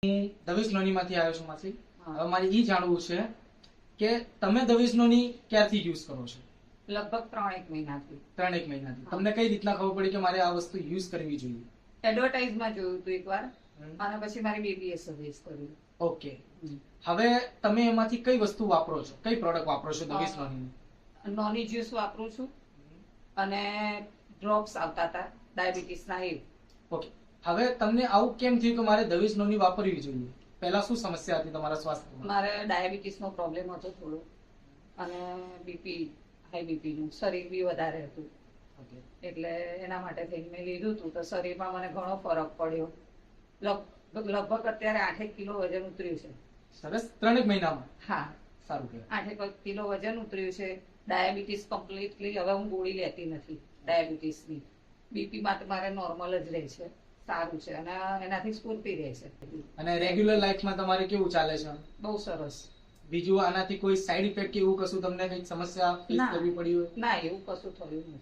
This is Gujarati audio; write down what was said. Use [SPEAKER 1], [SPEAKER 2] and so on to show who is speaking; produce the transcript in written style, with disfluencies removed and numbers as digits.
[SPEAKER 1] હું દવેશ નોનીમાંથી આવ્યો છું માસી. હવે મારે ઈ જાણવું છે કે તમે દવેશ નોની ક્યારથી યુઝ કરો છો?
[SPEAKER 2] લગભગ 3-1 મહિનાથી.
[SPEAKER 1] 3-1 મહિનાથી. તમને કઈ રીતના ખબર પડી કે મારે આ વસ્તુ યુઝ કરવી જોઈએ?
[SPEAKER 2] એડવર્ટાઇઝમાં જોયું હતું એકવાર અને પછી મારી બેબીએ સજેસ્ટ કર્યું.
[SPEAKER 1] ઓકે. હવે તમે એમાંથી કઈ વસ્તુ વાપરો છો? કઈ પ્રોડક્ટ વાપરો છો દવેશ નોની?
[SPEAKER 2] નોની જ્યુસ વાપરું છું અને ડ્રોપ્સ આવતા હતા ડાયાબિટીસના એ.
[SPEAKER 1] ઓકે. હવે તમને આવું કેમ થયું કે મારે દવેશ નોની વાપરવી જોઈએ? પહેલા શું સમસ્યા હતી તમારા સ્વાસ્થ્યમાં?
[SPEAKER 2] મારે ડાયાબિટીસનો પ્રોબ્લેમ હતો થોડો અને બીપી, હાઈ બીપીનું શરીર બી વધારે હતું. એટલે એના માટે થઈને મેં લીધું હતું તો શરીરમાં મને ઘણો ફરક પડ્યો. લગભગ અત્યારે 8 કિલો વજન ઉતર્યું છે.
[SPEAKER 1] સરસ. 3-1 મહિનામાં?
[SPEAKER 2] હા,
[SPEAKER 1] સારું કહેવાય.
[SPEAKER 2] 8 કિલો વજન ઉતર્યું છે. ડાયાબિટીસ કમ્પ્લીટલી હવે હું ગોળી લેતી નથી ડાયાબિટીસની. બીપી માં મારે નોર્મલ જ રહે છે. સારું છે અને એનાથી સ્ફૂર્તિ રહે છે.
[SPEAKER 1] અને રેગ્યુલર લાઈફમાં તમારે કેવું ચાલે છે?
[SPEAKER 2] બહુ સરસ.
[SPEAKER 1] બીજું આનાથી કોઈ સાઈડ ઇફેક્ટ કે એવું કશું તમને કઈ સમસ્યા ફેસ કરવી પડી હોય?
[SPEAKER 2] ના, એવું કશું થયું નથી.